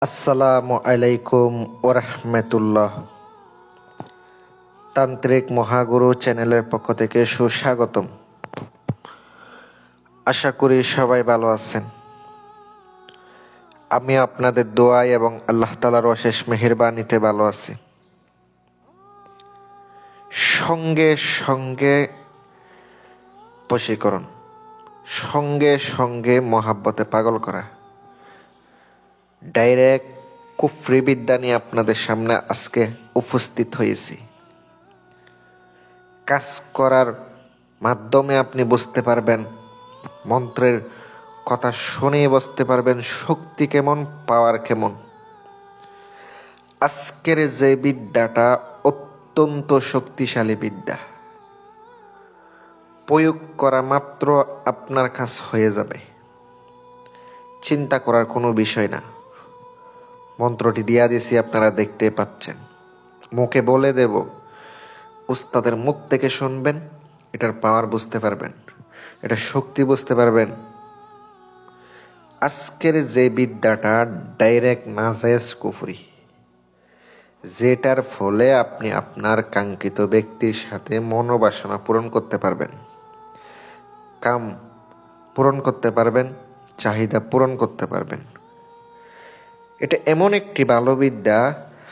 আসসালামু আলাইকুম ওরহমতুল্লাহ। তান্ত্রিক মহাগুরু চ্যানেলের পক্ষ থেকে সুস্বাগতম। আশা করি সবাই ভালো আছেন। আমি আপনাদের দোয়ায় এবং আল্লাহ তাআলার অশেষ মেহেরবানিতে ভালো আছি। সঙ্গে সঙ্গে বশীকরণ, সঙ্গে সঙ্গে মহাব্বতে পাগল করা, ডাইরেক্ট কুফরি বিদ্যা নিয়ে আপনাদের সামনে আজকে উপস্থিত হয়েছি। কাজ করার মাধ্যমে আপনি বুঝতে পারবেন, মন্ত্রের কথা শুনেই বুঝতে পারবেন শক্তি কেমন, পাওয়ার কেমন। আজকের যে বিদ্যাটা অত্যন্ত শক্তিশালী বিদ্যা, প্রয়োগ করা মাত্র আপনার কাজ হয়ে যাবে, চিন্তা করার কোনো বিষয় না। মন্ত্রটি দিয়া দিছি, আপনারা দেখতে পাচ্ছেন, মুখে বলে দেব, উস্তাদের মুখ থেকে শুনবেন, এটার পাওয়ার বুঝতে পারবেন, এটা শক্তি বুঝতে পারবেন। আজকের যে বিদ্যাটা ডাইরেক্ট নাজায়েজ কুফরি, যেটার ফলে আপনি আপনার কাঙ্ক্ষিত ব্যক্তির সাথে মনোবাসনা পূরণ করতে পারবেন, কাম পূরণ করতে পারবেন, চাহিদা পূরণ করতে পারবেন। এটা এমন একটি ভালো বিদ্যা,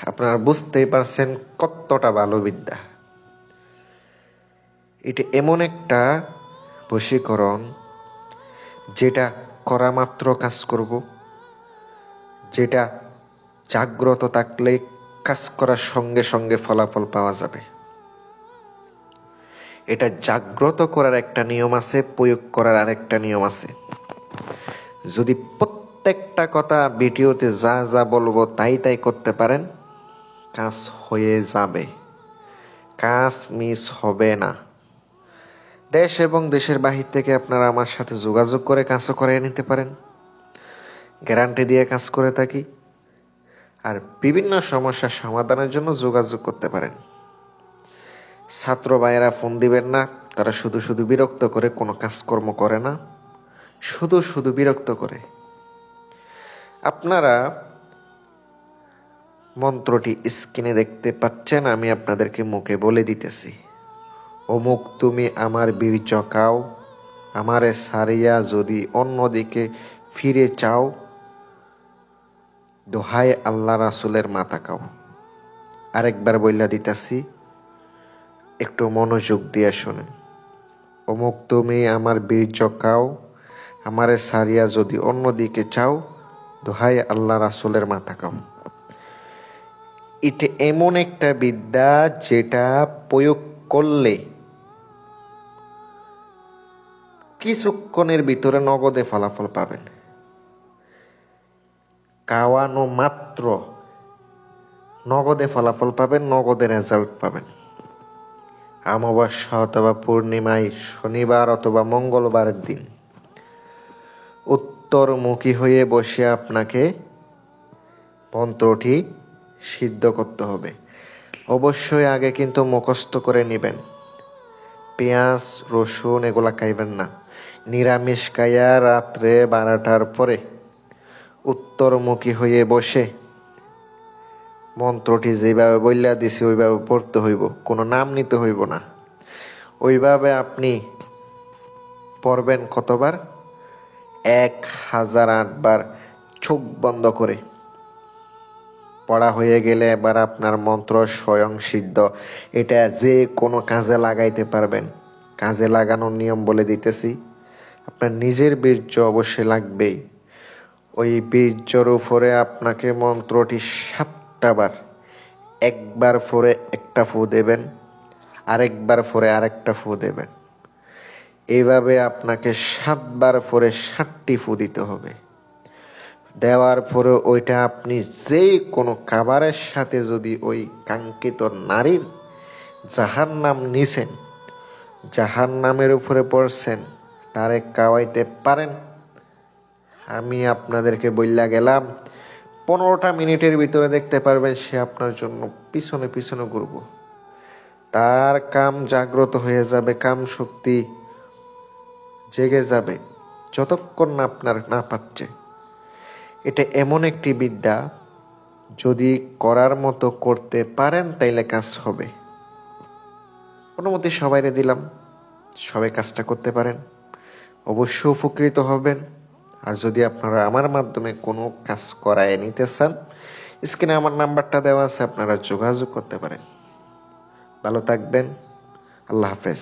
আপনারা বুঝতেই পারছেন কতটা ভালো বিদ্যা। এটা এমন একটা বশীকরণ, যেটা করা মাত্র কাজ করব, যেটা জাগ্রত থাকলে কাজ করার সঙ্গে সঙ্গে ফলাফল পাওয়া যাবে। এটা জাগ্রত করার একটা নিয়ম আছে, প্রয়োগ করার আরেকটা নিয়ম আছে। যদি প্রত্যেকটা কথা ভিডিওতে যা যা বলবো তাই তাই করতে পারেন, কাজ হয়ে যাবে, কাজ মিস হবে না। দেশ এবং দেশের বাহির থেকে আপনারা আমার সাথে যোগাযোগ করে কাজও করে নিতে পারেন, গ্যারান্টি দিয়ে কাজ করে থাকি। আর বিভিন্ন সমস্যার সমাধানের জন্য যোগাযোগ করতে পারেন। ছাত্র ভাইয়েরা ফোন দিবেন না, তারা শুধু শুধু বিরক্ত করে, কোনো কাজকর্ম করে না, শুধু শুধু বিরক্ত করে। আপনারা মন্ত্রটি স্ক্রিনে দেখতে পাচ্ছেন, আমি আপনাদেরকে মুখে বলে দিতেছি। অমুক তুমি আমার বীর্য খাও, আমারে সারিয়া যদি অন্যদিকে ফিরে চাও, দোহাই আল্লাহ রাসূলের মাথা খাও। আরেকবার বইলা দিতেছি, একটু মনোযোগ দিয়ে শোনেন। অমুক তুমি আমার বীর্য খাও, আমারে সারিয়া যদি অন্যদিকে চাও, দোহাই আল্লাহ রাসূলের মাথা খাও। এটা এমন একটা বিদ্যা, যেটা প্রয়োগ করলে কিছুক্ষণের ভিতরে নগদে ফলাফল পাবেন। খাওয়ানো মাত্র নগদে ফলাফল পাবেন, নগদে রেজাল্ট পাবেন। অমাবস্যা অথবা পূর্ণিমায়, শনিবার অথবা মঙ্গলবারের দিন উত্তরমুখী হয়ে বসে আপনাকে মন্ত্রটি সিদ্ধ করতে হবে। অবশ্যই আগে কিন্তু মুখস্থ করে নেবেন। পেঁয়াজ রসুন এগুলা খাইবেন না। নিরামিষ খাইয়া রাত্রে 12টার পরে উত্তরমুখী হয়ে বসে মন্ত্রটি যেভাবে বইলা দিছি ওইভাবে পড়তে হইব, কোনো নাম নিতে হইব না। ওইভাবে আপনি পড়বেন কতবার? 1008 বার চোখ বন্ধ করে। পড়া হয়ে গেলে এবার আপনার মন্ত্র স্বয়ং সিদ্ধ। এটা যে কোনো কাজে লাগাইতে পারবেন। কাজে লাগানোর নিয়ম বলে দিতেছি। আপনার নিজের বীর্য অবশ্যই লাগবেই। ওই বীর্যর উপরে আপনাকে মন্ত্রটি 7টা বার, একবার পরে একটা ফু দেবেন, আরেকবার পরে আরেকটা ফু দেবেন। এইভাবে আপনাকে 7বার পরে 7টি ফু দিতে হবে। দেওয়ার পরে ওইটা আপনি যে কোনো খাবারের সাথে যদি ওই কাঙ্ক্ষিত নারীর জাহান্নাম নিছেন, জাহান্নামের উপরে পড়ছেন, তারে খাওয়াইতে পারেন। আমি আপনাদেরকে বইলা গেলাম, 15টা মিনিটের ভিতরে দেখতে পারবেন সে আপনার জন্য পিছনে পিছনে ঘুরব। তার কাম জাগ্রত হয়ে যাবে, কাম শক্তি জেগে যাবে, যতক্ষণ না আপনার না পাচ্ছে। এটা এমন একটি বিদ্যা, যদি করার মতো করতে পারেন তাইলে কাজ হবে। অনুমতি সবাইরে দিলাম, সবাই কাজটা করতে পারেন, অবশ্যই উপকৃত হবেন। আর যদি আপনারা আমার মাধ্যমে কোনো কাজ করায় নিতে চান, স্ক্রিনে আমার নাম্বারটা দেওয়া আছে, আপনারা যোগাযোগ করতে পারেন। ভালো থাকবেন। আল্লাহ হাফেজ।